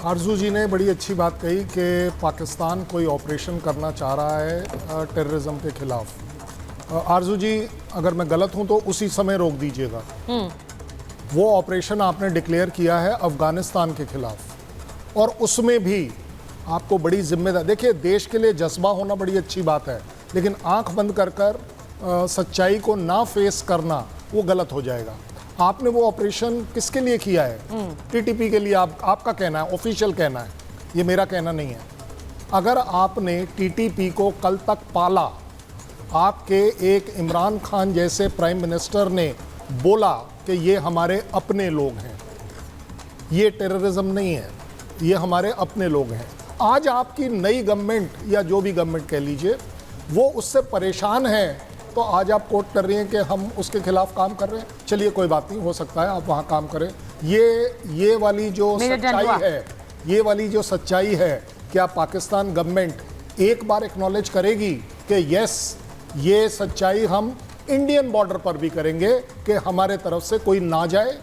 आरजू जी ने बड़ी अच्छी बात कही कि पाकिस्तान कोई ऑपरेशन करना चाह रहा है टेररिज्म के खिलाफ। आरजू जी, अगर मैं गलत हूं तो उसी समय रोक दीजिएगा। वो ऑपरेशन आपने डिक्लेयर किया है अफगानिस्तान के खिलाफ, और उसमें भी आपको बड़ी जिम्मेदारी। देखिए, देश के लिए जज्बा होना बड़ी अच्छी बात है, लेकिन आंख बंद कर सच्चाई को ना फेस करना वो गलत हो जाएगा। आपने वो ऑपरेशन किसके लिए किया है? टीटीपी के लिए। आपका कहना है, ऑफिशियल कहना है, ये मेरा कहना नहीं है। अगर आपने टीटीपी को कल तक पाला, आपके एक इमरान खान जैसे प्राइम मिनिस्टर ने बोला कि ये हमारे अपने लोग हैं, ये टेररिज्म नहीं है, ये हमारे अपने लोग हैं। आज आपकी नई गवर्नमेंट या जो भी गवर्नमेंट कह लीजिए, वो उससे परेशान है, तो आज आप कोट कर रही हैं कि हम उसके खिलाफ काम कर रहे हैं। चलिए, कोई बात नहीं, हो सकता है आप वहाँ काम करें। ये वाली जो सच्चाई है, ये वाली जो सच्चाई है, क्या पाकिस्तान गवर्नमेंट एक बार एक्नॉलेज करेगी कि यस, ये सच्चाई हम इंडियन बॉर्डर पर भी करेंगे कि हमारे तरफ से कोई ना जाए?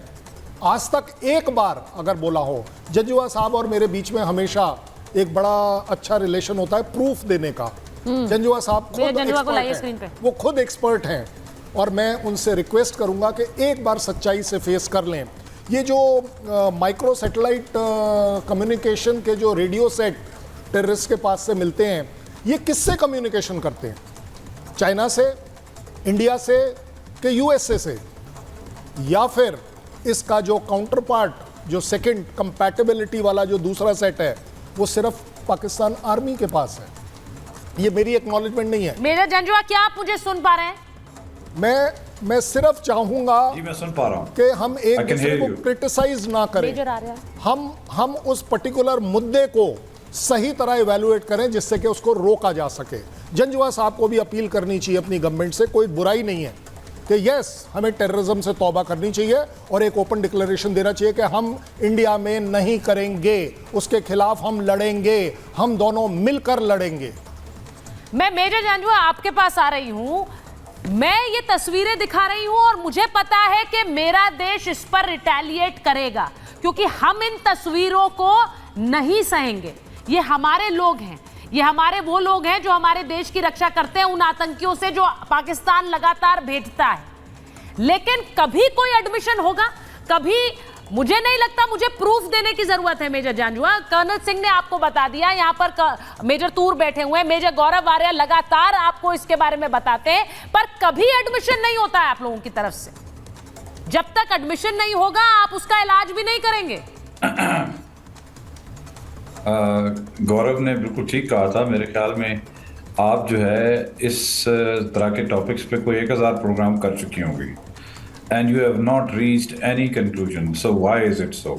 आज तक एक बार अगर बोला हो। जजुआ साहब और मेरे बीच में हमेशा एक बड़ा अच्छा रिलेशन होता है प्रूफ देने का। जंजुआ साहब खुद एक्सपर्ट हैं, वो खुद एक्सपर्ट हैं, और मैं उनसे रिक्वेस्ट करूंगा कि एक बार सच्चाई से फेस कर लें। ये जो माइक्रो सैटेलाइट कम्युनिकेशन के जो रेडियो सेट टेररिस्ट के पास से मिलते हैं, ये किससे कम्युनिकेशन करते हैं? चाइना से, इंडिया से, कि यूएसए से? या फिर इसका जो काउंटर पार्ट, जो सेकंड कंपैटिबिलिटी वाला जो दूसरा सेट है, वो सिर्फ पाकिस्तान आर्मी के पास है? ये मेरी एक्नॉलेजमेंट नहीं है। मेजर जंजुआ, क्या आप मुझे सुन पा रहे हैं? मैं सिर्फ चाहूंगा जी, मैं सुन पा रहा हूं कि हम एक दूसरे को क्रिटिसाइज ना करें। मेजर आ रहा है। हम उस पर्टिकुलर मुद्दे को सही तरह इवैल्यूएट करें जिससे कि उसको रोका जा सके। जंजुआ साहब को भी अपील करनी चाहिए अपनी गवर्नमेंट से, कोई बुराई नहीं है कि यस, हमें टेररिज्म से तौबा करनी चाहिए और एक ओपन डिक्लेरेशन देना चाहिए कि हम इंडिया में नहीं करेंगे, उसके खिलाफ हम लड़ेंगे, हम दोनों मिलकर लड़ेंगे। मैं मेजर जंजुआ आपके पास आ रही हूं। मैं ये तस्वीरें दिखा रही हूं और मुझे पता है कि मेरा देश इस पर रिटेलिएट करेगा, क्योंकि हम इन तस्वीरों को नहीं सहेंगे। ये हमारे लोग हैं, ये हमारे वो लोग हैं जो हमारे देश की रक्षा करते हैं उन आतंकियों से जो पाकिस्तान लगातार भेजता है। लेकिन कभी कोई एडमिशन होगा? कभी? मुझे नहीं लगता मुझे प्रूफ देने की जरूरत है मेजर जंजुआ। कर्नल सिंह ने आपको बता दिया, यहाँ पर मेजर तूर बैठे हुए हैं, मेजर गौरव आर्या लगातार आपको इसके बारे में बताते हैं, पर कभी एडमिशन नहीं होता है आप लोगों की तरफ से। जब तक एडमिशन नहीं होगा आप उसका इलाज भी नहीं करेंगे। गौरव ने बिल्कुल ठीक कहा था। मेरे ख्याल में आप जो है इस तरह के टॉपिक्स पे कोई 1000 प्रोग्राम कर चुकी होंगी, and you have not reached any conclusion. So why is it so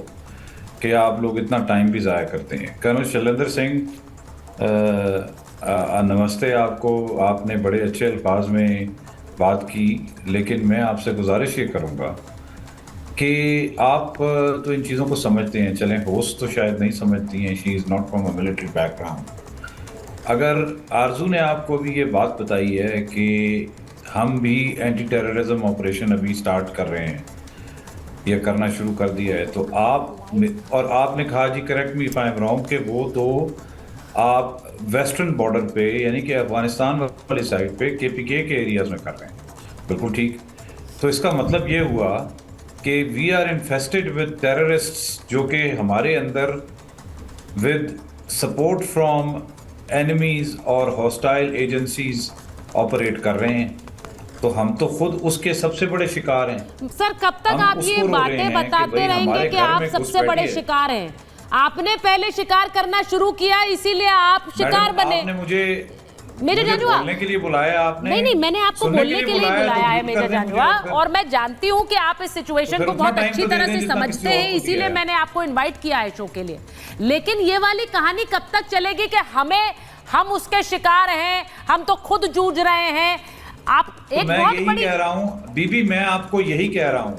कि आप लोग इतना टाइम भी ज़ाया करते हैं? कर्नल शैलेंद्र सिंह, नमस्ते आपको। आपने बड़े अच्छे अल्फाज में बात की, लेकिन मैं आपसे गुजारिश ये करूँगा कि आप तो इन चीज़ों को समझते हैं, चलें होस्ट तो शायद नहीं समझती हैं, she is not from a military background. अगर आरजू ने आपको भी ये बात बताई है कि हम भी एंटी टेररिज्म ऑपरेशन अभी स्टार्ट कर रहे हैं, ये करना शुरू कर दिया है, तो आपने कहा, जी correct me if I am wrong, कि वो तो आप वेस्टर्न बॉर्डर पे यानी कि अफगानिस्तान वाली साइड पे केपीके के एरियाज में कर रहे हैं। बिल्कुल ठीक। तो इसका मतलब ये हुआ कि we are infested with terrorists जो कि हमारे अंदर विद सपोर्ट फ्रॉम एनिमीज और हॉस्टाइल एजेंसीज ऑपरेट कर रहे हैं। तो हम तो खुद उसके सबसे बड़े शिकार हैं। सर, कब तक आप ये बातें बताते रहेंगे कि आप सबसे बड़े शिकार हैं? आपने पहले शिकार करना शुरू किया, इसीलिए आप शिकार बने। आपने मुझे मेजर जंजुआ बोलने के लिए बुलाया, आपने नहीं, मैंने आपको बोलने के लिए बुलाया है मेजर जंजुआ, और मैं जानती हूँ कि आप इस सिचुएशन को बहुत अच्छी तरह से समझते हैं, इसीलिए मैंने आपको इनवाइट किया है शो के लिए। लेकिन ये वाली कहानी कब तक चलेगी कि हम उसके शिकार हैं, हम तो खुद जूझ रहे हैं? आप एक बहुत बड़ी कह रहा हूं बीबी, मैं आपको यही कह रहा हूं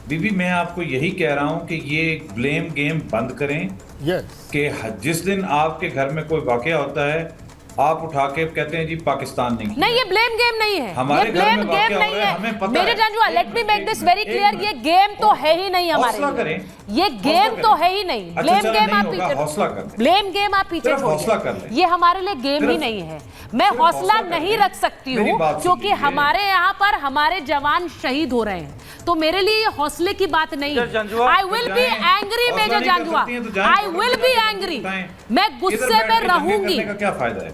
बीबी, मैं आपको यही कह रहा हूं कि ये ब्लेम गेम बंद करें। yes. कि जिस दिन आपके घर में कोई वाकया होता है आप उठा के कहते हैं जी पाकिस्तान नहीं किया। नहीं, ये ब्लेम गेम नहीं है, हमारे ये घर ब्लेम में गेम वाकया हो नहीं रहा है, हमें पता है। मेजर है। Janjua, let me make this very clear, ये गेम तो है ही नहीं हमारे हौसला लिए। करें। ये गेम तो है ही नहीं। अच्छा, ब्लेम चलो, गेम नहीं आप होगा, पीछे, हौसला कर लें। ब्लेम गेम आप पीछे सिर्फ हौसला कर छोड़िए, लें। ये हमारे लिए गेम ही सिर्फ- नहीं है। मैं सिर्फ हौसला हौसला कर नहीं लें। रख सकती मेरी हूँ बात क्योंकि सुनिए। हमारे यहाँ पर हमारे जवान शहीद हो रहे हैं, तो मेरे लिए ये हौसले की बात नहीं मेजर है। जांजुआ, आई विल बी जाएं। एंग्री हौसला मेजर नहीं कर जांजुआ, सकती हैं तो जाएं, आई विल बी बताएं। एंग्री, बताएं। मैं इधर गुस्से बैठ में के दंगे रहूंगी करने का क्या फायदा है?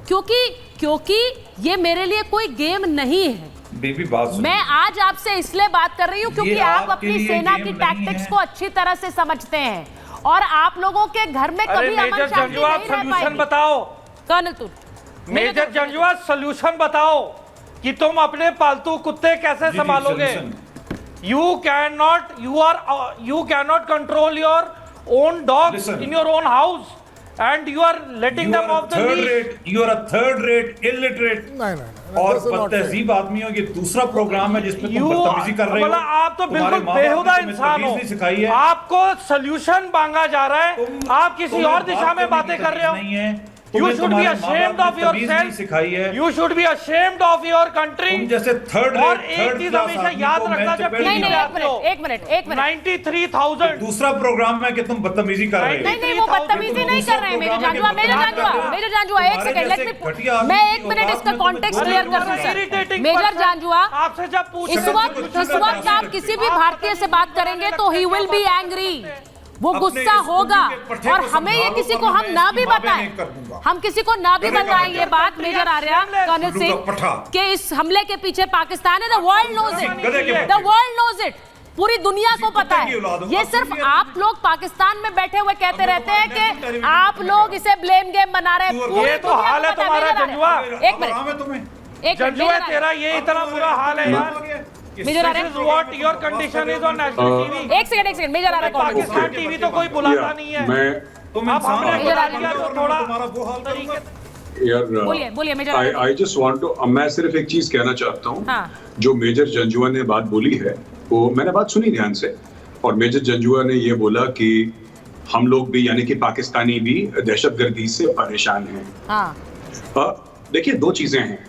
क्योंकि ये मेरे लिए कोई गेम नहीं है। बेबी बात सुनिए। मैं आज आपसे इसलिए बात कर रही हूँ क्योंकि ये आप आपके अपनी लिए सेना गेम की नहीं टैक्टिक्स है। को अच्छी तरह से समझते हैं और आप लोगों के घर में अरे कभी अमन मेजर शांति जांजुआ, आप नहीं रह सॉल्यूशन पाएगी। बताओ। कर्नल तू मेजर जांजुआ, सॉल्यूशन बताओ कि तुम अपने पालतू कुत्ते कैसे जी, संभालोगे। solution। You cannot control your own dogs Listen. in your own house, and you are letting them off the leash. You are a third rate illiterate नहीं नहीं और this is not fair. बदतहजीब आदमी हो। ये दूसरा प्रोग्राम है जिसपे तुम You बदतमीजी कर रहे हो। मतलब आप तो तुम्हारे बिल्कुल माँ बाप ने बेहुदा तुम्हें इंसान तमीज़ नहीं सिखाई हो। है। आपको सोल्यूशन मांगा जा रहा है, आप किसी तुम्हें और दिशा बात में करने बातें की कर रहे हो। तमीज़ नहीं है। You तुम्हें should be तुम्हारे माँ ashamed बाप of ने तमीज़ नहीं सिखाई है। yourself. You should be ashamed of your country. तुम जैसे थर्ड और रेट एक चीज हमेशा याद रखना, जब नहीं नहीं, आते हो, एक मिनट 93,000 दूसरा प्रोग्राम है कि तुम बदतमीजी कर रहे हो। नहीं नहीं, वो बदतमीजी नहीं कर रहे हैं मेजर जांजुआ, मेजर जांजुआ एक सेकंड, लेट मी, मैं एक मिनट इसका कॉन्टेक्स्ट क्लियर कर दूं। मेजर जांजुआ, आपसे जब पूछ इस वक्त आप किसी भी भारतीय से बात करेंगे तो ही विल बी एंग्री, वो अपने गुस्सा इस होगा। उनके पट्टे और को हमें ये संभालो, किसी को वरना हम मैं ना इसकी भी माँ बताएं, नहीं कर दूंगा। हम किसी को ना भी गले का बताएं ये पट्टा। बात मेजर आर्या कर्नल गुरु का पट्टा। सिंह कि इस हमले के पीछे पाकिस्तान है। द वर्ल्ड नोज गले इट, के द पट्टे। वर्ल्ड नोज इट, पूरी दुनिया को किसी पता कुत्ते की औलाद है। हो, ये आप सिर्फ सुनिए, आप लोग पाकिस्तान में बैठे हुए कहते अब रहते हैं तुम्हारे कि टेलीविजन आप पे लोग क्या? इसे ब्लेम गेम बना रहे हैं। ये पूरी तो दुनिया हाल को है पता तुम्हारा, मेजर आर्या। जंजुआ। एक मिनट, आराम है तुम्हें। एक मिनट जंजुआ, मेजर तेरा आर्या। ये इतना बुरा हाल है यार। Major Arya, This is what your condition is on national TV. एक second Major Arya call Pakistan TV तो कोई बुलाता नहीं है। तुम अब इंसान हमने हो, बुला मेजर लिया तो आर्या, थोड़ा तुम्हारा वो हाल करूंगा। यार बोलिए Major Arya. I just want to, मैं सिर्फ एक चीज कहना चाहता हूँ। हाँ। जो मेजर जंजुआ ने बात बोली है वो मैंने बात सुनी ध्यान से, और मेजर जंजुआ ने ये बोला कि हम लोग भी यानी कि पाकिस्तानी भी दहशतगर्दी से परेशान हैं। हाँ देखिए दो चीजें हैं।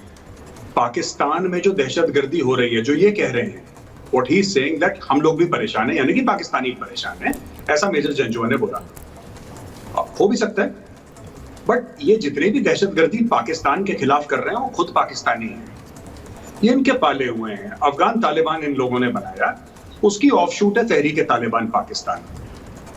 पाकिस्तान में जो दहशतगर्दी हो रही है, जो ये कह रहे हैं, what he is saying that हम लोग भी परेशान हैं, यानी कि पाकिस्तानी परेशान हैं, ऐसा मेजर जंजुआ ने बोला। हो भी सकता है, बट ये जितने भी दहशतगर्दी पाकिस्तान के खिलाफ कर रहे हैं वो खुद पाकिस्तानी हैं, ये इनके पाले हुए हैं। अफगान तालिबान इन लोगों ने बनाया, उसकी ऑफशूट है तहरीक तालिबान पाकिस्तान।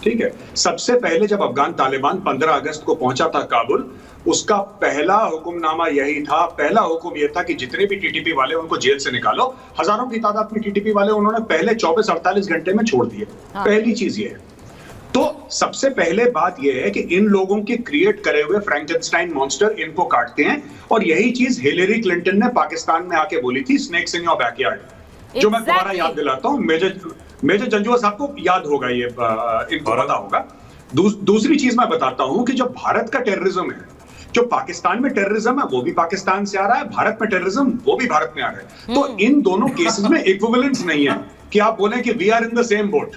ठीक है, सबसे पहले जब अफगान तालिबान 15 अगस्त को पहुंचा था काबुल, उसका पहला हुक्मनामा यही था, पहला हुक्म यह था कि जितने भी टीटीपी वाले उनको जेल से निकालो। हजारों की तादाद में टीटीपी वाले उन्होंने पहले 24-48 घंटे में छोड़ दिए। पहली चीज ये है। तो सबसे पहले बात यह है कि इन लोगों के क्रिएट करे हुए फ्रैंकेनस्टाइन मॉन्स्टर इनको काटते हैं, और यही चीज हिलेरी क्लिंटन ने पाकिस्तान में आके बोली थी, स्नेक्स इन योर बैकयार्ड। जो मैं दोबारा याद दिलाता हूं, मेजर जंजुआ साहब को याद होगा, ये इनको पता होगा। दूसरी चीज मैं बताता हूं कि जो भारत का टेररिज्म है, जो पाकिस्तान में टेररिज्म है वो भी पाकिस्तान से आ रहा है, भारत में टेररिज्म वो भी भारत में आ रहा है। तो इन दोनों केसेस में इक्विवेलेंस नहीं है कि आप बोलें कि we are in the same boat.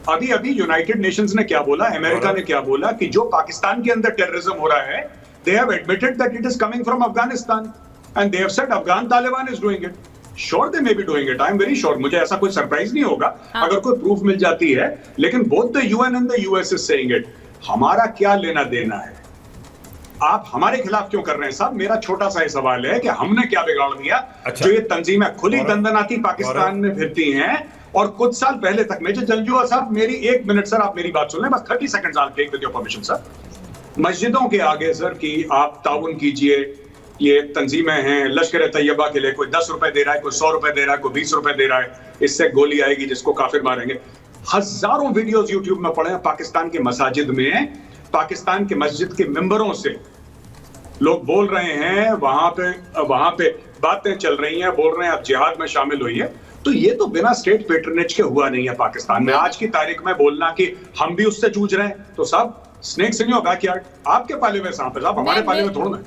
अभी अभी यूनाइटेड नेशंस ने क्या बोला, अमेरिका ने क्या बोला कि जो पाकिस्तान के अंदर टेररिज्म हो रहा है, they have admitted that it is coming from Afghanistan and they have said Afghan Taliban is doing it. Sure they may be doing it, I am very sure, मुझे ऐसा कोई सरप्राइज नहीं होगा अगर कोई प्रूफ मिल जाती है। लेकिन both the UN and the US is saying it. हमारा क्या लेना देना है? आप हमारे खिलाफ क्यों कर रहे हैं साहब? मेरा छोटा सा ही सवाल है कि हमने क्या बिगाड़ दिया? अच्छा। जो ये तंजीमें खुली दंदनाती पाकिस्तान में फिरती हैं, और कुछ साल पहले तक, मेजर जंजुआ साहब मेरी 1 मिनट सर, आप मेरी बात सुन लें, बस 30 seconds I will take with your permission sir. मस्जिदों के आगे सर कि आप ताउन कीजिए, ये तंजीमें हैं, लश्कर तैयबा के लिए कोई 10 रुपए दे रहा है, कोई 100 रुपए दे रहा है, कोई 20 रुपए दे रहा है, इससे गोली आएगी जिसको काफिर मारेंगे। हजारों वीडियोस यूट्यूब में पड़े हैं पाकिस्तान के मसाजिद में, पाकिस्तान के मस्जिद के मेंबरों से लोग बोल रहे हैं, वहां पे बातें चल रही हैं, बोल रहे हैं आप जिहाद में शामिल होइए। तो ये तो बिना स्टेट पेट्रनेज के हुआ नहीं है पाकिस्तान में। आज की तारीख में बोलना कि हम भी उससे जूझ रहे हैं, तो सब स्नेक्स इन योर बैकयार्ड, आपके पाले में सांप है साहब, हमारे पाले में थोड़ा ना।